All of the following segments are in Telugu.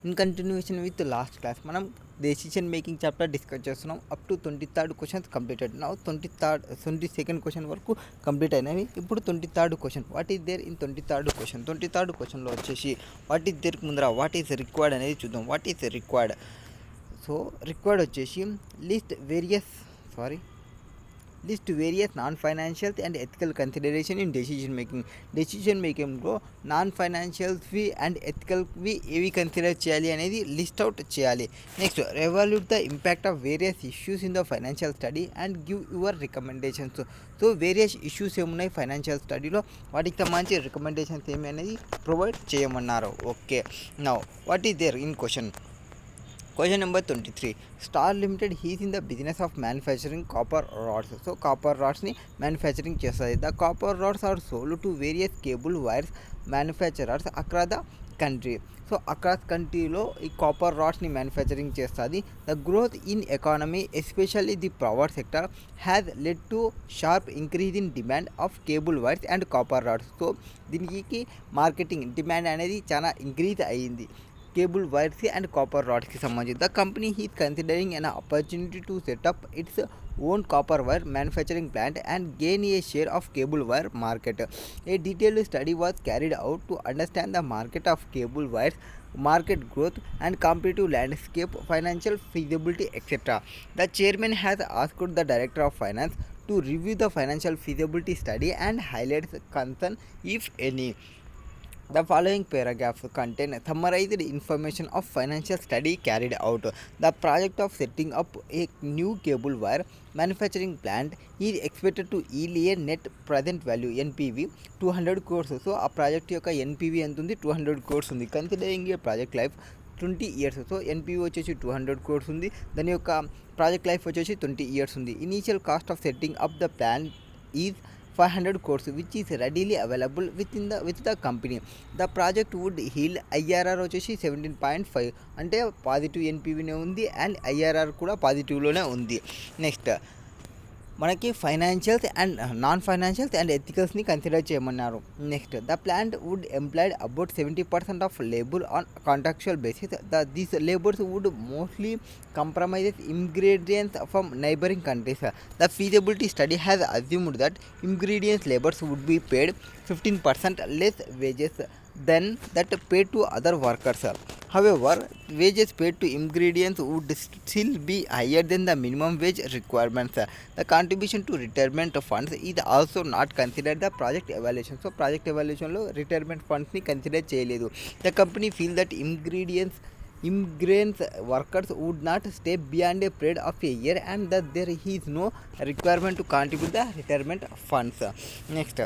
In continuation with the last class, మనం decision making chapter discuss చేస్తున్నాం. Up to 23rd questions completed. Now 22nd question వరకు కంప్లీట్ అయినవి. ఇప్పుడు 23rd question, what is there in 23rd question. 23rd క్వశ్చన్లో వచ్చేసి వాట్ ఈస్ దేర్ ముందర వాట్ ఈస్ రిక్వైర్డ్ అనేది చూద్దాం. What is required, so required వచ్చేసి list various non financial and ethical consideration in decision మేకింగ్లో నాన్ ఫైనాన్షియల్స్వి అండ్ ఎథికల్వి ఏవి కన్సిడర్ చేయాలి అనేది లిస్ట్ అవుట్ చేయాలి. Next, evaluate the impact of various issues in the financial study and give your recommendations. So various issues ఏమున్నాయి ఫైనాన్షియల్ స్టడీలో, వాటికి సంబంధించి రికమెండేషన్స్ ఏమి అనేది ప్రొవైడ్ చేయమన్నారు. Okay, now what is there in question. Question number 23. Star Limited is in the business of manufacturing copper rods. So copper rods ni manufacturing chestadi. The copper rods are sold to various cable wires manufacturers across the country. So across country lo ee copper rods ni manufacturing chestadi. The growth in economy, especially the power sector, has led to sharp increase in demand of cable wires and copper rods. So దీనికి మార్కెటింగ్ డిమాండ్ అనేది చాలా ఇంక్రీజ్ అయ్యింది కేబుల్ వైర్స్ అండ్ కాపర్ రాడ్స్కి సంబంధించి. The company is considering an opportunity to set up its own copper wire manufacturing plant and gain A share of cable wire market. A detailed study was carried out to understand the market of cable wires, market growth and competitive landscape, financial feasibility, etc. The chairman has asked the director of finance to review the financial feasibility study and highlights concern if any. The following paragraphs contain summarized information of financial study carried out. The project of setting up a new cable wire manufacturing plant is expected to yield a net present value NPV 200 crores. So a project యొక్క NPV ఎంత ఉంది, 200 crores ఉంది. Considering a project life 20 years, so NPV వచ్చేసి 200 crores ఉంది. దాని యొక్క ప్రాజెక్ట్ లైఫ్ వచ్చేసి 20 years ఉంది. Initial cost of setting up the plan is 500 crores, which is readily available with the company. The project would yield IRR వచ్చేసి 17.5, అంటే పాజిటివ్ ఎన్పీవీనే ఉంది అండ్ ఐఆర్ఆర్ కూడా పాజిటివ్లోనే ఉంది. నెక్స్ట్ మనకి financials and non financials and ఎథికల్స్ని కన్సిడర్ చేయమన్నారు. Next, the plant would employed about 70% of labour on contractual basis. These labours would mostly compromises ingredients from neighboring countries. The feasibility study has assumed that ingredients laborers would be paid 15% less wages than that paid to other workers. However, wages paid to ingredients would still be higher than the minimum wage requirements. The contribution to retirement funds is also not considered the project evaluation. So project evaluation lo retirement funds ni consider cheyaledu. The company feel that immigrants workers would not stay beyond a period of a year and that there is no requirement to contribute the retirement funds. Next,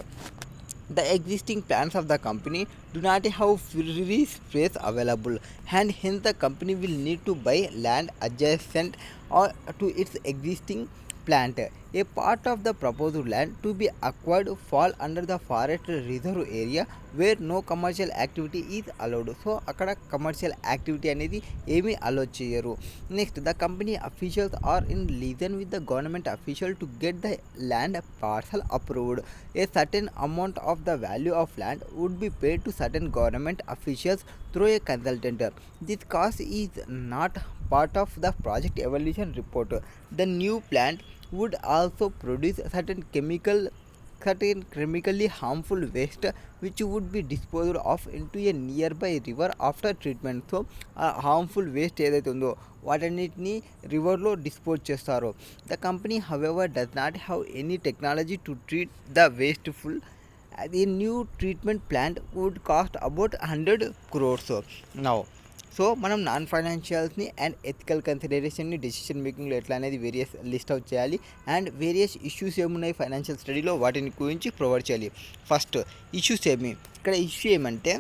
the existing plans of the company do not have free space available and hence the company will need to buy land adjacent or to its existing plant. A part of the proposed land to be acquired fall under the forest reserve area where no commercial activity is allowed. So అక్కడ కమర్షియల్ యాక్టివిటీ అనేది ఏమీ అలో చేయరు. Next, the company officials are in liaison with the government official to get the land parcel approved. A certain amount of the value of land would be paid to certain government officials through a consultant. This cost is not part of the project evaluation report. The new plant would also produce certain chemically harmful waste which would be disposed of into a nearby river after treatment. So harmful waste ఏదైతే ఉందో వాటన్నిటిని రివర్లో డిస్పోజ్ చేస్తారో. The company however does not have any technology to treat the wasteful. The new treatment plant would cost about 100 crores. Now, so మనం నాన్ ఫైనాన్షియల్స్ని అండ్ ఎథికల్ కన్సిడరేషన్ని డెసిషన్ మేకింగ్లో ఎట్లా అనేది వేరియస్ లిస్ట్ అవుట్ చేయాలి అండ్ వేరియస్ ఇష్యూస్ ఏమున్నాయి ఫైనాన్షియల్ స్టడీలో వాటిని గురించి ప్రొవైడ్ చేయాలి. ఫస్ట్ ఇష్యూస్ ఇక్కడ ఇష్యూ ఏమంటే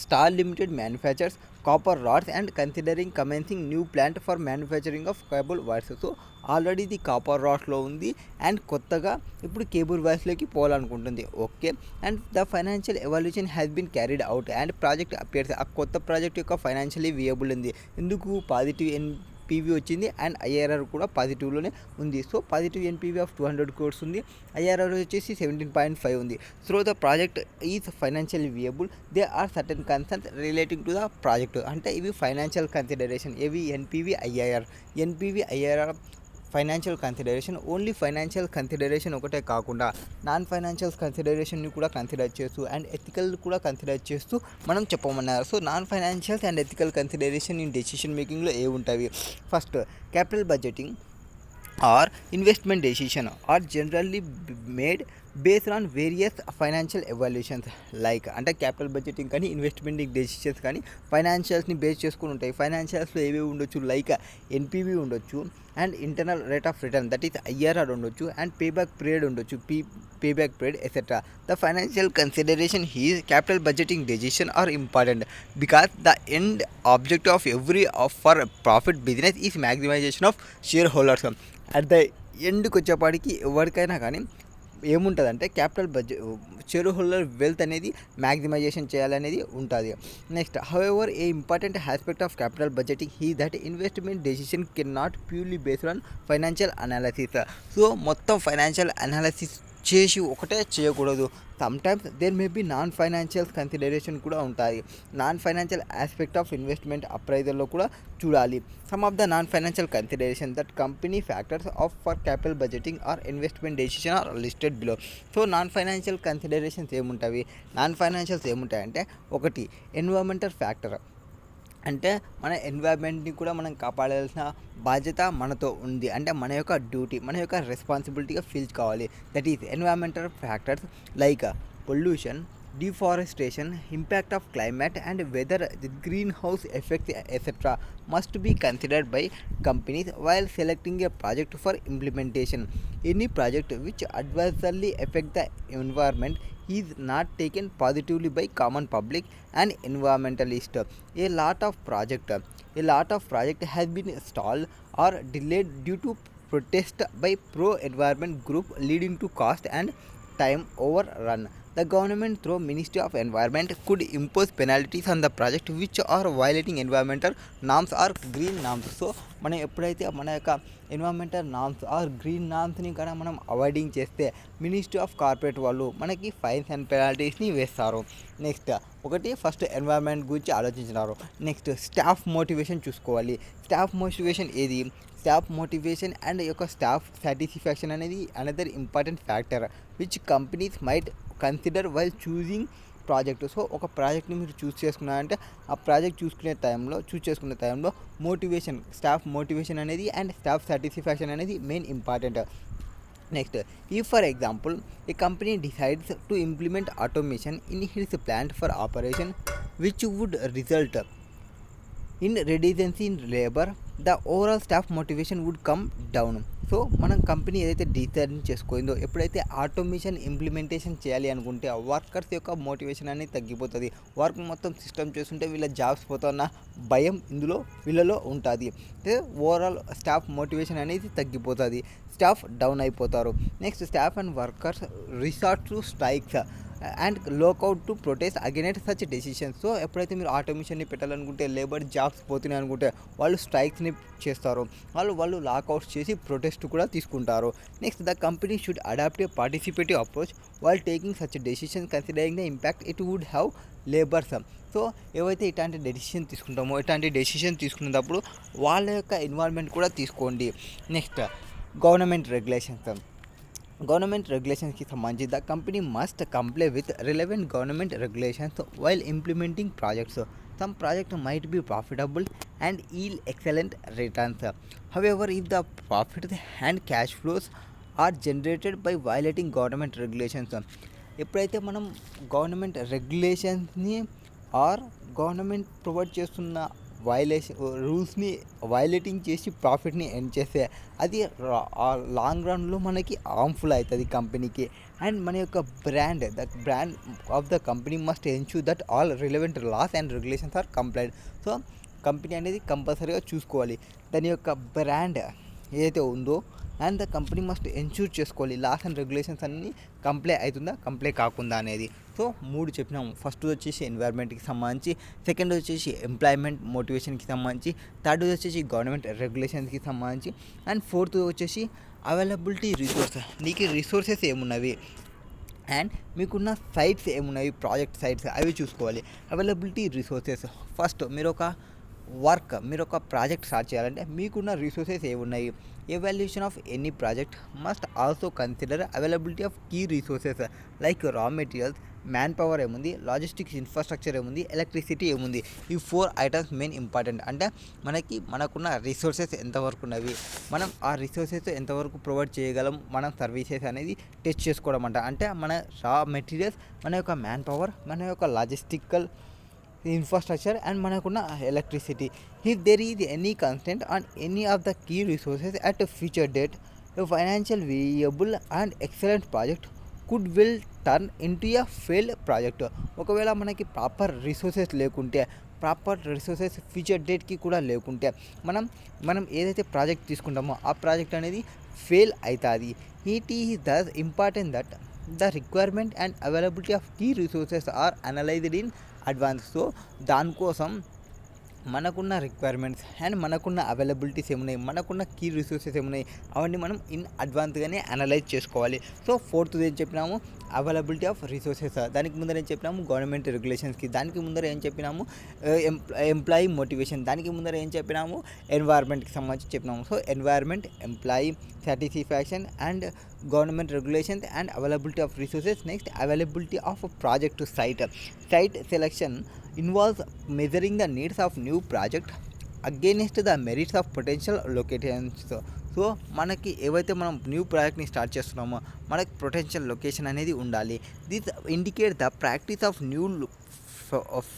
star limited manufactures copper rods and considering commencing new plant for manufacturing of cable wires. So already ఇది కాపర్ రాడ్స్లో ఉంది అండ్ కొత్తగా ఇప్పుడు కేబుల్ వైర్స్లోకి పోవాలనుకుంటుంది. Okay, and the financial evaluation has been carried out and project appears. ఆ కొత్త ప్రాజెక్ట్ యొక్క ఫైనాన్షియలీ వియబుల్ ఉంది. ఎందుకు పాజిటివ్ పీవీ వచ్చింది అండ్ ఐఆర్ఆర్ కూడా పాజిటివ్లోనే ఉంది. So positive NPV of 200 crores ఉంది, ఐఆర్ఆర్ వచ్చేసి 17.5 ఉంది. So the project is financial viable. They are certain concerns relating to the project. అంటే ఇవి ఫైనాన్షియల్ కన్సిడరేషన్, ఇవి NPV IRR financial consideration. Only financial consideration ఒకటే కాకుండా నాన్ ఫైనాన్షియల్ కన్సిడరేషన్ని కూడా కన్సిడర్ చేస్తూ అండ్ ఎథికల్ కూడా కన్సిడర్ చేస్తూ మనం చెప్పమన్నారు. So non financials and ethical consideration in decision మేకింగ్లో ఏ ఉంటాయి? First, capital budgeting or investment decision are generally made based on various financial evaluations like అంటే క్యాపిటల్ బడ్జెటింగ్ కానీ ఇన్వెస్ట్మెంట్ డెసిషన్స్ కానీ ఫైనాన్షియల్స్ని బేస్ చేసుకుని ఉంటాయి. ఫైనాన్షియల్స్లో ఏవేవి ఉండొచ్చు? లైక్ ఎన్పీవీ ఉండొచ్చు and internal rate of return that is IRR ఉండొచ్చు అండ్ పేబ్యాక్ పీరియడ్ ఉండొచ్చు, payback period etcetera. The financial consideration is capital budgeting decision are important because the end objective of every for profit business is maximization of share holders. At the ఎండ్కి వచ్చేపాటికి ఎవరికైనా కానీ ఏముంటుందంటే capital budget share holder wealth అనేది మ్యాక్సిమైజేషన్ చేయాలనేది ఉంటుంది. Next, however a important aspect of capital budgeting is that investment decision can not purely based on financial analysis. So మొత్తం ఫైనాన్షియల్ అనాలిసిస్ చేసి ఒకటే చేయకూడదు. Sometimes there may be non financial consideration కూడా ఉంటాయి. Non financial aspect of investment అప్రైజర్లో కూడా చూడాలి. Some of the non financial consideration that company factors of for capital budgeting or investment decision are listed below. So non financial considerations ఏముంటాయి? నాన్ ఫైనాన్షియల్స్ ఏముంటాయంటే, ఒకటి ఎన్విరాన్మెంటల్ ఫ్యాక్టర్, అంటే మన ఎన్వైర్న్మెంట్ని కూడా మనం కాపాడాల్సిన బాధ్యత మనతో ఉంది, అంటే మన యొక్క డ్యూటీ, మన యొక్క రెస్పాన్సిబిలిటీగా ఫీల్ కావాలి. That is environmental factors like pollution, deforestation, impact of climate and whether the greenhouse effects etc. must be considered by companies while selecting a project for implementation. Any project which adversely affect the environment is not taken positively by common public and environmentalists. A lot of project has been stalled or delayed due to protest by pro-environment group leading to cost and time overrun. The government through Ministry of Environment could impose penalties on the project which are violating environmental norms or green norms. So మనం ఎప్పుడైతే మన యొక్క ఎన్విరాన్మెంటల్ నామ్స్ ఆర్ గ్రీన్ నామ్స్ని కనుక మనం అవాయిడింగ్ చేస్తే మినిస్ట్రీ ఆఫ్ కార్పొరేట్ వాళ్ళు మనకి ఫైన్స్ అండ్ పెనాల్టీస్ని వేస్తారు. నెక్స్ట్, ఒకటి ఫస్ట్ ఎన్విరాన్మెంట్ గురించి ఆలోచించినారు. నెక్స్ట్, స్టాఫ్ మోటివేషన్ చూసుకోవాలి. స్టాఫ్ మోటివేషన్ ఏది? స్టాఫ్ మోటివేషన్ అండ్ యొక్క స్టాఫ్ సాటిస్ఫాక్షన్ అనేది another important factor which companies might consider while choosing project. So ఒక ప్రాజెక్ట్ని మీరు చూస్ చేసుకున్నారంటే ఆ ప్రాజెక్ట్ చూస్ చేసుకునే టైంలో మోటివేషన్, స్టాఫ్ మోటివేషన్ అనేది అండ్ స్టాఫ్ సాటిస్ఫాక్షన్ అనేది main important. Next, if for example a company decides to implement automation in its plant for operation which would result in redundancy in labor, the overall staff motivation would come down. So మనం కంపెనీ ఏదైతే డిసైడ్ చేసుకోయిందో, ఎప్పుడైతే ఆటోమేషన్ ఇంప్లిమెంటేషన్ చేయాలి అనుకుంటే ఆ వర్కర్స్ యొక్క మోటివేషన్ అనేది తగ్గిపోతుంది. వర్క్ మొత్తం సిస్టమ్ చేస్తుంటే వీళ్ళ జాబ్స్ పోతున్న భయం వీళ్ళలో ఉంటుంది. ఓవరాల్ స్టాఫ్ మోటివేషన్ అనేది తగ్గిపోతుంది, స్టాఫ్ డౌన్ అయిపోతారు. Next, staff and workers resort to strikes and lockout to protest against such decisions. So ఎప్పుడైతే మీరు ఆటోమేషన్ని పెట్టాలనుకుంటే, లేబర్ జాబ్స్ పోతున్నాయి అనుకుంటే వాళ్ళు స్ట్రైక్స్ని చేస్తారు, వాళ్ళు లాకౌట్స్ చేసి ప్రొటెస్ట్ కూడా తీసుకుంటారు. Next, the company should adopt a participative approach while taking such decisions considering the impact it would have labours. So ఏవైతే ఇట్లాంటి డెసిషన్ తీసుకునేటప్పుడు వాళ్ళ యొక్క ఇన్వాల్వ్మెంట్ కూడా తీసుకోండి. నెక్స్ట్, గవర్నమెంట్ రెగ్యులేషన్స్కి సంబంధించి the company must comply with relevant government regulations while implementing projects. Some project might be profitable and yield excellent returns. However, if the profits and cash flows are generated by violating government regulations, ఎప్పుడైతే మనం గవర్నమెంట్ రెగ్యులేషన్స్ని ఆర్ గవర్నమెంట్ ప్రొవైడ్ చేస్తున్న రూల్స్ని వైలేటింగ్ చేసి ప్రాఫిట్ని ఎర్న్ చేస్తే అది లాంగ్ రన్లో మనకి హార్మ్ఫుల్ అవుతుంది కంపెనీకి. అండ్ మన యొక్క the brand of the company must ensure that all relevant laws and regulations are complied. So company అనేది కంపల్సరీగా చూసుకోవాలి దాని యొక్క బ్రాండ్ ఏదైతే ఉందో and the company must ensure చేసుకోవాలి లాస్ అండ్ రెగ్యులేషన్స్ అన్నీ కంప్లై అవుతుందా కంప్లై కాకుండా అనేది. సో 3 చెప్పినాము. ఫస్ట్ వచ్చేసి ఎన్వైర్న్మెంట్కి సంబంధించి, సెకండ్ వచ్చేసి ఎంప్లాయ్మెంట్ మోటివేషన్కి సంబంధించి, థర్డ్ వచ్చేసి గవర్నమెంట్ రెగ్యులేషన్స్కి సంబంధించి, అండ్ ఫోర్త్ వచ్చేసి అవైలబిలిటీ రిసోర్సెస్. నీకు రిసోర్సెస్ ఏమున్నవి అండ్ మీకున్న సైట్స్ ఏమున్నాయి, ప్రాజెక్ట్ సైట్స్ అవి చూసుకోవాలి. అవైలబిలిటీ రిసోర్సెస్, ఫస్ట్ మీరు ఒక ప్రాజెక్ట్ స్టార్ట్ చేయాలంటే మీకున్న రిసోర్సెస్ ఏమున్నాయి. Evaluation of any project must also consider availability of key resources like raw materials, man power ఏముంది, లాజిస్టిక్స్ ఇన్ఫ్రాస్ట్రక్చర్ ఏముంది, ఎలక్ట్రిసిటీ ఏముంది. ఈ 4 ఐటమ్స్ మెయిన్ ఇంపార్టెంట్. అంటే మనకున్న రిసోర్సెస్ ఎంతవరకు ఉన్నవి, మనం ఆ రిసోర్సెస్ ఎంతవరకు ప్రొవైడ్ చేయగలం, మనం సర్వీసెస్ అనేది టెస్ట్ చేసుకోవడం అంటే మన రా మెటీరియల్స్, మన యొక్క మ్యాన్ పవర్, మన యొక్క లాజిస్టికల్ infrastructure and మనకున్న electricity. If there is any constraint on any of the key resources at a future date, a financial viable and excellent project could will turn into a failed project. ఒకవేళ మనకి ప్రాపర్ రిసోర్సెస్ ఫ్యూచర్ డేట్కి కూడా లేకుంటే మనం ఏదైతే ప్రాజెక్ట్ తీసుకుంటామో ఆ ప్రాజెక్ట్ అనేది ఫెయిల్ అవుతుంది. It is thus important that the requirement and availability of key resources are analysed in advance. So దానికోసం మనకున్న రిక్వైర్మెంట్స్ అండ్ మనకున్న అవైలబిలిటీస్ ఏమున్నాయి, మనకున్న కీ రిసోర్సెస్ ఏమున్నాయి, అవన్నీ మనం ఇన్ అడ్వాన్స్గానే అనలైజ్ చేసుకోవాలి. సో ఫోర్త్ ఏం చెప్పినాము, అవైలబిలిటీ ఆఫ్ రిసోర్సెస్. దానికి ముందర ఏం చెప్పినాము, గవర్నమెంట్ రెగ్యులేషన్స్కి. దానికి ముందర ఏం చెప్పినాము, ఎంప్లాయీ మోటివేషన్. దానికి ముందర ఏం చెప్పినాము, ఎన్వైర్న్మెంట్కి సంబంధించి చెప్పినాము. So environment, employee satisfaction and government regulations and availability of resources. Next availability of project site selection involves measuring the needs of new project against the merits of potential locations. So మనకి ఏవైతే మనం న్యూ ప్రాజెక్ట్ని స్టార్ట్ చేస్తున్నామో మనకి పొటెన్షియల్ లొకేషన్ అనేది ఉండాలి. This indicate the practice of new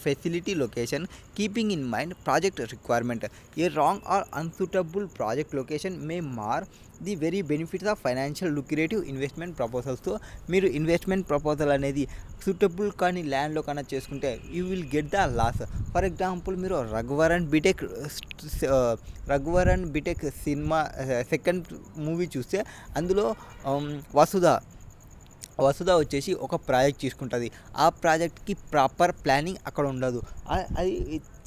facility location keeping in mind project requirement. A wrong or unsuitable project location may mar the very benefits of financial lucrative investment ప్రపోజల్స్తో. మీరు ఇన్వెస్ట్మెంట్ ప్రపోజల్ అనేది సూటబుల్ కానీ ల్యాండ్లో కన్నా చేసుకుంటే you will get the loss. For example మీరు Raghuvaran BTech cinema second movie చూస్తే అందులో వసుధ వచ్చేసి ఒక ప్రాజెక్ట్ తీసుకుంటుంది. ఆ ప్రాజెక్ట్కి ప్రాపర్ ప్లానింగ్ అక్కడ ఉండదు. అది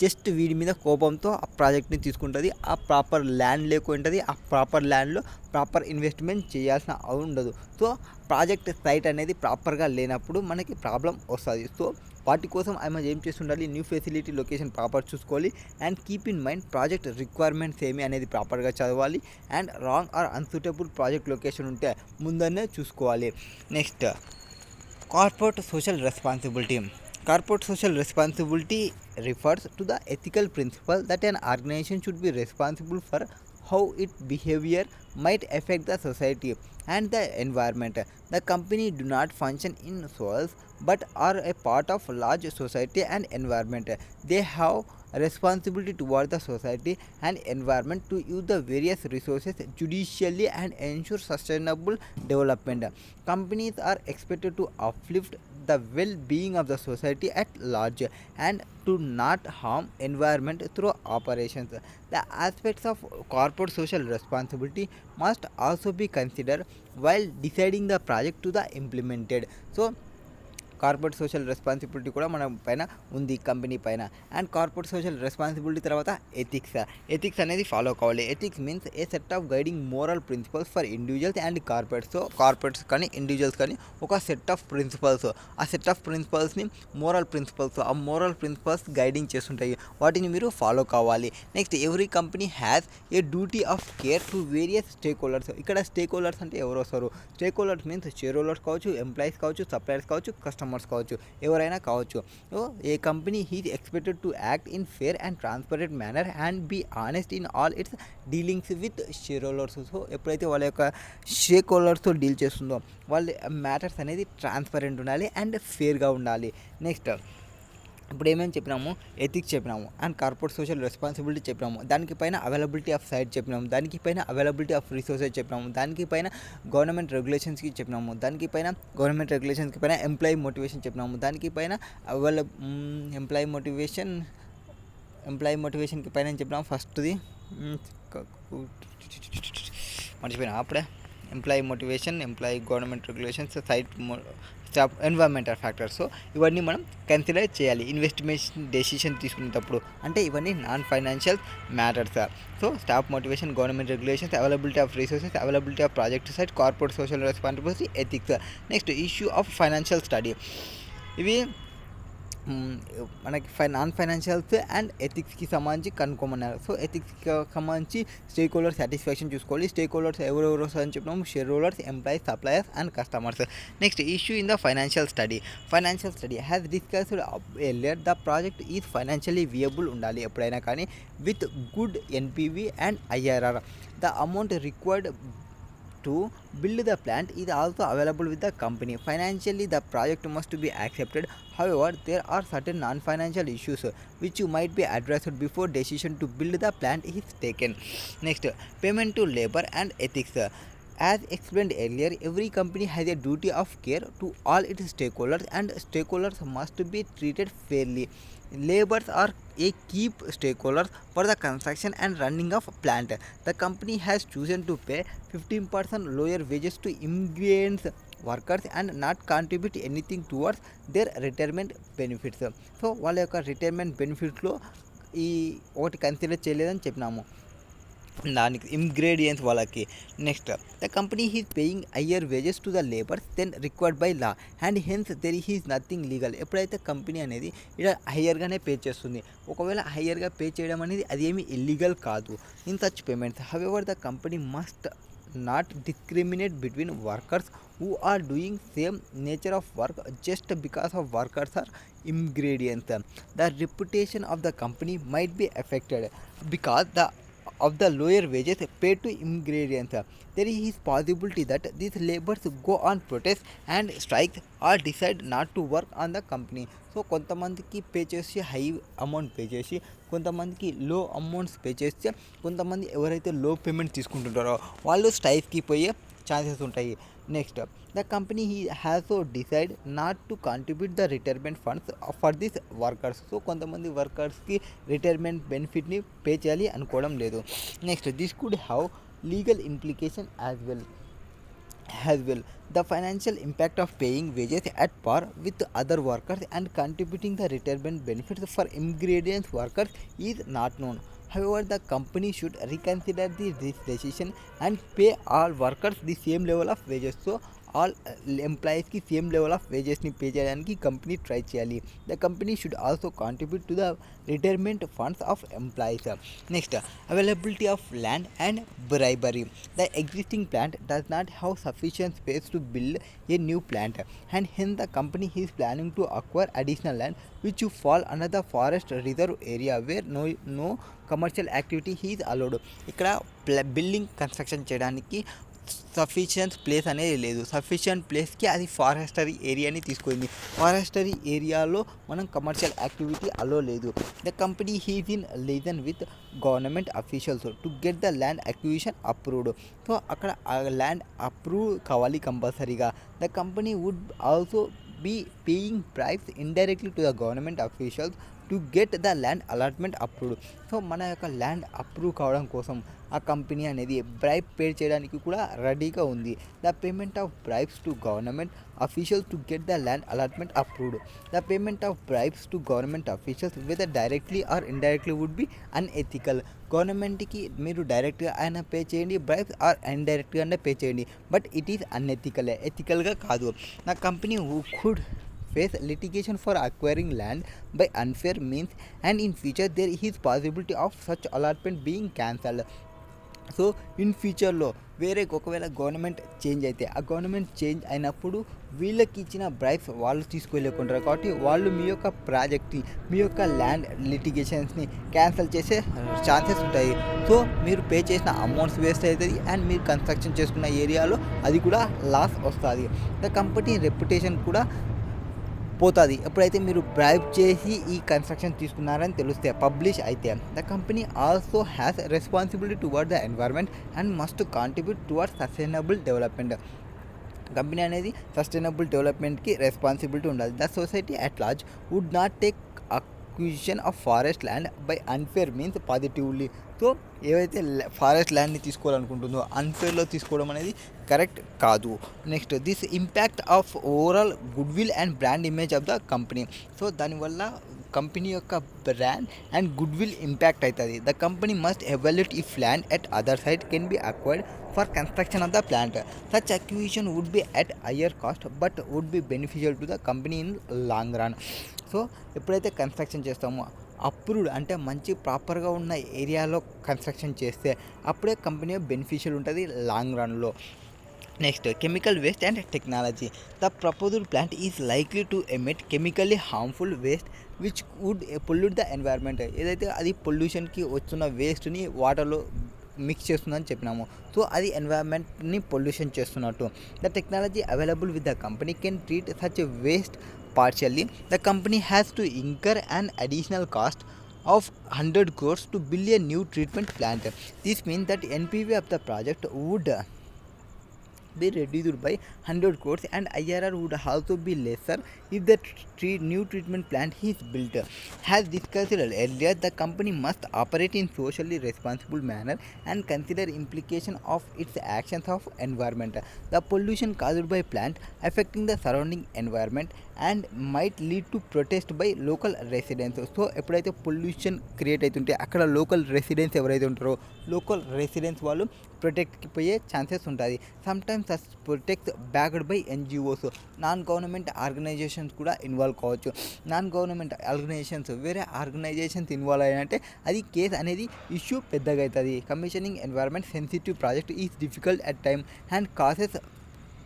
జస్ట్ వీడి మీద కోపంతో ఆ ప్రాజెక్ట్ని తీసుకుంటుంది. ఆ ప్రాపర్ ల్యాండ్ లేకుంటుంది. ఆ ప్రాపర్ ల్యాండ్లో ప్రాపర్ ఇన్వెస్ట్మెంట్ చేయాల్సిన ఉండదు. సో ప్రాజెక్ట్ సైట్ అనేది ప్రాపర్గా లేనప్పుడు మనకి ప్రాబ్లం వస్తుంది. సో వాటి కోసం ఆమె ఏం చేస్తుండాలి, న్యూ ఫెసిలిటీ లొకేషన్ ప్రాపర్ చూసుకోవాలి and keep in mind project requirements ఏమి అనేది ప్రాపర్గా చదవాలి and wrong or unsuitable project location ఉంటే ముందనే చూసుకోవాలి. Next corporate social responsibility. Corporate social responsibility refers to the ethical principle that an organization should be responsible for how its behavior might affect the society and the environment. The company do not function in soils but are a part of large society and environment. They have responsibility towards the society and environment to use the various resources judiciously and ensure sustainable development. Companies are expected to uplift the well-being of the society at large and to not harm environment through operations. The aspects of corporate social responsibility must also be considered while deciding the project to the implemented. So corporate social responsibility కూడా మన పైన ఉంది, కంపెనీ పైన. అండ్ కార్పొరేట్ సోషల్ రెస్పాన్సిబిలిటీ తర్వాత ఎథిక్స్ అనేది ఫాలో కావాలి. Ethics means a set of guiding moral principles for individuals and corporates. So corporates కానీ ఇండివిజువల్స్ కానీ ఒక సెట్ ఆఫ్ ప్రిన్సిపల్స్, ఆ సెట్ ఆఫ్ ప్రిన్సిపల్స్ని మోరల్ ప్రిన్సిపల్స్, ఆ మోరల్ ప్రిన్సిపల్స్ గైడింగ్ చేస్తుంటాయి, వాటిని మీరు ఫాలో కావాలి. Next every company has a duty of care to various stake holders. ఇక్కడ స్టేక్ హోల్డర్స్ అంటే ఎవరు వస్తారు, stake holders means share holders కావచ్చు, ఎంప్లాయీస్ కావచ్చు, సప్లయర్స్ కావచ్చు, కస్టమర్స్ కావచ్చు, ఎవరైనా కావచ్చు. A company is expected to act in fair and transparent manner and be honest in all its dealings with share holders. So ఎప్పుడైతే వాళ్ళ యొక్క షేక్ హోల్డర్స్తో డీల్ చేస్తుందో వాళ్ళ మ్యాటర్స్ అనేది ట్రాన్స్పరెంట్ ఉండాలి అండ్ ఫేర్గా ఉండాలి. నెక్స్ట్ ఇప్పుడు ఏమేమి చెప్పినాము, ఎథిక్స్ చెప్పినాము అండ్ కార్పొరేట్ సోషల్ రెస్పాన్సిబిలిటీ చెప్పినాము, దానిపైన అవైలబిలిటీ ఆఫ్ సైట్ చెప్పినాము, దానిపైన అవైలబిలిటీ ఆఫ్ రిసోర్సెస్ చెప్పినాము, దానిపైన గవర్నమెంట్ రెగ్యులేషన్స్కి చెప్పినాము, దానిపైన గవర్నమెంట్ రెగ్యులేషన్స్కి పైన ఎంప్లాయీ మోటివేషన్ చెప్పినాము, దానిపైన ఎంప్లాయీ మోటివేషన్కి పైన చెప్పినాము. ఫస్ట్ది మర్చిపోయినా అప్పుడే. Employee motivation, employee government regulations, site staff environmental factors. So ఇవన్నీ మనం కన్సిడర్ చేయాలి ఇన్వెస్టిమేషన్ డెసిషన్ తీసుకునేటప్పుడు. అంటే ఇవన్నీ non financial matters. So staff motivation, government regulations, availability of resources, availability of project site, corporate social responsibility, ethics. Next issue of financial study. ఇవి మనకి నాన్ ఫైనాన్షియల్స్ అండ్ ఎథిక్స్కి సంబంధించి కనుక్కోమన్నారు. సో ఎథిక్స్కి సంబంధించి స్టేక్ హోల్డర్ సాటిస్ఫాక్షన్ చూసుకోవాలి. స్టేక్ హోల్డర్స్ ఎవరెవరు అని చెప్పినాము, share holders, employees, suppliers and customers. Next issue in the financial study. Financial study has discussed earlier the project is financially viable ఉండాలి ఎప్పుడైనా కానీ, with good NPV and IRR. The amount required to build the plant is also available with the company. Financially the project must be accepted. However, there are certain non-financial issues which might be addressed before decision to build the plant is taken. Next, payment to labor and ethics. As explained earlier, every company has a duty of care to all its stakeholders and stakeholders must be treated fairly. Laborers are a key stakeholder for the construction and running of plant. The company has chosen to pay 15% lower wages to immigrant workers and not contribute anything towards their retirement benefits. So వాళ్ళ యొక్క రిటైర్మెంట్ బెనిఫిట్స్లో ఈ ఒకటి కన్సిడర్ చేయలేదని చెప్పినాము దానికి ఇంగ్రీడియంట్స్ వాళ్ళకి. Next, the company is paying higher wages to the labours then required by law and hence there is nothing legal. ఎప్పుడైతే కంపెనీ అనేది ఇక్కడ హయ్యర్గానే పే చేస్తుంది, ఒకవేళ హయ్యర్గా పే చేయడం అనేది అది ఏమి ఇల్లీగల్ కాదు in such payments. However the company must not discriminate between workers who are doing same nature of work just because of workers are ingredients. The reputation of the company might be affected because of the lower wages paid to ingredients. There is possibility that these laborers go on protest and strikes or decide not to work on the company. So కొంతమందికి పే చేసి హై అమౌంట్ పే చేసి, కొంతమందికి లో అమౌంట్స్ పే చేస్తే, కొంతమంది ఎవరైతే లో పేమెంట్ తీసుకుంటుంటారో వాళ్ళు స్ట్రైక్కి పోయే ఛాన్సెస్ ఉంటాయి. Next, the company has so decide not to contribute the retirement funds for this workers. So కొంతమంది వర్కర్స్కి రిటైర్మెంట్ బెనిఫిట్ని పే చేయాలి అనుకోవడం లేదు. Next, this could have legal implication as well. The financial impact of paying wages at par with other workers and contributing the retirement benefits for immigrant workers is not known. However, the company should reconsider this decision and pay all workers the same level of wages. So all ఎంప్లాయీస్కి సేమ్ లెవెల్ ఆఫ్ వేజెస్ని పే చేయడానికి కంపెనీ ట్రై చేయాలి. The company should also contribute to the retirement funds of employees. Next, availability of land and bribery. The existing plant does not have sufficient space to build a new plant and hence the company is planning to acquire additional land which fall under the forest reserve area where no commercial activity is allowed. ఇక్కడ బిల్డింగ్ కన్స్ట్రక్షన్ చేయడానికి సఫిషియంట్ ప్లేస్ అనేది లేదు. సఫిషియంట్ ప్లేస్కి అది ఫారెస్టరీ ఏరియాని తీసుకుంది. ఫారెస్టరీ ఏరియాలో మనం కమర్షియల్ యాక్టివిటీ అలో లేదు. The company is in liaison with government officials to get the land acquisition approved. So అక్కడ ఆ ల్యాండ్ అప్రూవ్ కావాలి కంపల్సరీగా. The company would also be paying bribes indirectly to the government officials to get the land allotment approved. So మన యొక్క ల్యాండ్ అప్రూవ్ కావడం కోసం ఆ కంపెనీ అనేది బ్రైబ్ పే చేయడానికి కూడా రెడీగా ఉంది. The payment of bribes to government officials to get the land allotment approved. The payment of bribes to government officials whether directly or indirectly would be unethical. గవర్నమెంట్కి మీరు డైరెక్ట్గా అయినా పే చేయండి, బ్రైబ్స్ ఆర్ ఇండైరెక్ట్గా అయినా పే చేయండి, బట్ ఇట్ ఈస్ అన్ఎథికల్, ఎథికల్గా కాదు. నా company who could face litigation for acquiring land by unfair means and in future there is possibility of such allotment being cancelled. So in ఫ్యూచర్లో వేరే ఒకవేళ గవర్నమెంట్ చేంజ్ అయితే ఆ గవర్నమెంట్ చేంజ్ అయినప్పుడు వీళ్ళకి ఇచ్చిన బ్రైబ్స్ వాళ్ళు తీసుకోలేకుంటారు. కాబట్టి వాళ్ళు మీ యొక్క ప్రాజెక్ట్ని, మీ యొక్క ల్యాండ్ లిటిగేషన్స్ని క్యాన్సిల్ చేసే ఛాన్సెస్ ఉంటాయి. సో మీరు పే చేసిన అమౌంట్స్ వేస్ట్ అవుతుంది అండ్ మీరు కన్స్ట్రక్షన్ చేసుకున్న ఏరియాలో అది కూడా లాస్ వస్తుంది. ద కంపెనీ రెప్యుటేషన్ కూడా పోతుంది ఎప్పుడైతే మీరు బ్రైబ్ చేసి ఈ కన్స్ట్రక్షన్ తీసుకున్నారని తెలిస్తే, పబ్లిష్ అయితే. The company also has responsibility toward the environment and must contribute toward sustainable development. Company అనేది సస్టైనబుల్ డెవలప్మెంట్కి రెస్పాన్సిబిలిటీ ఉండాలి. The society at large would not take acquisition of forest land by unfair means positively. So ఏవైతే ఫారెస్ట్ ల్యాండ్ని తీసుకోవాలనుకుంటుందో అన్ఫేర్లో తీసుకోవడం అనేది కరెక్ట్ కాదు. Next this impact of overall goodwill and brand image of the company. So దానివల్ల కంపెనీ యొక్క brand and good will impact అవుతుంది. The company must evaluate if land at other side can be acquired for construction of the plant. Such acquisition would be at higher cost but would be beneficial to the company in long run. So ఎప్పుడైతే కన్స్ట్రక్షన్ చేస్తామో అప్రూవ్డ్ అంటే మంచి ప్రాపర్గా ఉన్న ఏరియాలో కన్స్ట్రక్షన్ చేస్తే అప్పుడే కంపెనీ బెనిఫిషియల్ ఉంటుంది లాంగ్ రన్లో. Next chemical waste and technology. The proposed plant is likely to emit chemically harmful waste which would pollute the environment. ఏదైతే అది పొల్యూషన్కి వస్తున్న వేస్ట్ని వాటర్లో మిక్స్ చేస్తుందని చెప్పినాము. సో అది ఎన్వైర్న్మెంట్ని పొల్యూషన్ చేస్తున్నట్టు. The technology available with the company can treat such waste partially. The company has to incur an additional cost of 100 crores to build a new treatment plant. This means that NPV of the project would be reduced by 100 crores and IRR would also be lesser if the new treatment plant is built. As discussed earlier, the company must operate in socially responsible manner and consider implication of its actions of environment. The pollution caused by plant affecting the surrounding environment and might lead to protest by local residents. So ఎప్పుడైతే పొల్యూషన్ క్రియేట్ అవుతుంటే అక్కడ లోకల్ రెసిడెంట్స్ ఎవరైతే ఉంటారో లోకల్ రెసిడెంట్స్ వాళ్ళు ప్రొటెక్ట్కి పోయే ఛాన్సెస్ ఉంటుంది. Sometimes as protect backed by NGOs, non government organisations కూడా ఇన్వాల్వ్ కావచ్చు. నాన్ గవర్నమెంట్ ఆర్గనైజేషన్స్ వేరే ఆర్గనైజేషన్స్ ఇన్వాల్వ్ అయినంటే అది కేసు అనేది ఇష్యూ పెద్దగా అవుతుంది. Commissioning environment sensitive project is difficult at time and causes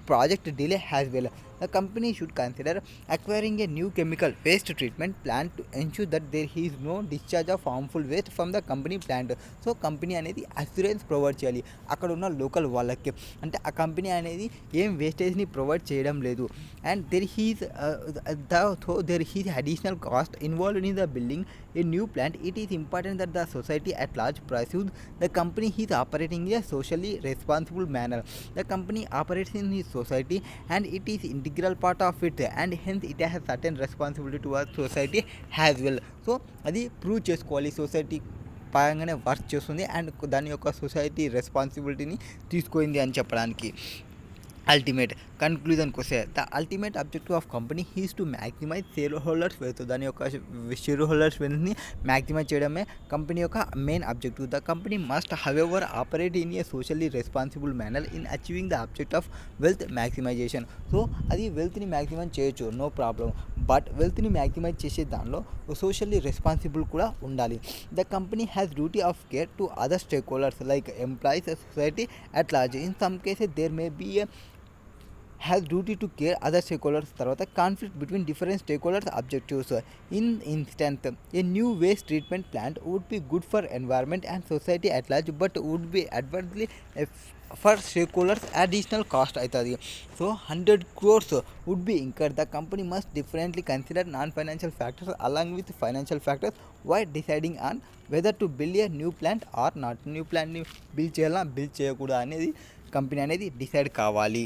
project delay as well. The company should consider acquiring a new chemical waste treatment plant to ensure that there is no discharge of harmful waste from the company plant. So company అనేది అష్యూరెన్స్ ప్రొవైడ్ చేయాలి అక్కడ ఉన్న లోకల్ వాళ్ళకి. అంటే ఆ కంపెనీ అనేది ఏం వేస్టేజ్ని ప్రొవైడ్ చేయడం లేదు. And there is additional cost involved in the building A new plant. It is important that the society at large pursues the company is operating in a socially responsible manner. The company operates in his society and it is integral part of it and hence it has certain responsibility towards society as well. So అది ప్రూవ్ చేసుకోవాలి సొసైటీ పరంగానే వర్క్ చేస్తుంది అండ్ దాని యొక్క సొసైటీ రెస్పాన్సిబిలిటీని తీసుకుంది అని చెప్పడానికి. అల్టిమేట్ కన్క్లూజన్కి వస్తే the ultimate objective of company is to maximise shareholders wealth. దాని యొక్క షేర్ హోల్డర్స్ వెల్త్ని మ్యాక్సిమైజ్ చేయడమే కంపెనీ యొక్క main objective. The company must however operate in a socially responsible manner in achieving the object of wealth maximisation. So అది వెల్త్ని మ్యాక్సిమైజ్ చేయొచ్చు, నో ప్రాబ్లం. బట్ వెల్త్ని మ్యాక్సిమైజ్ చేసే దానిలో సోషల్లీ రెస్పాన్సిబుల్ కూడా ఉండాలి. The company has duty of care to other stakeholders like employees, society at large. In some cases there may be a has duty to care other stakeholders. తర్వాత conflict between different stakeholders objectives. In instance, a new waste treatment plant would be good for environment and society at large but would be adversely for stakeholders additional cost అవుతుంది. So 100 crores would be incurred. The company must differently consider non-financial factors along with financial factors while deciding on whether to build a new plant or not. New ప్లాంట్ని బిల్డ్ చేయాలా బిల్డ్ చేయకూడదా అనేది కంపెనీ అనేది డిసైడ్ కావాలి.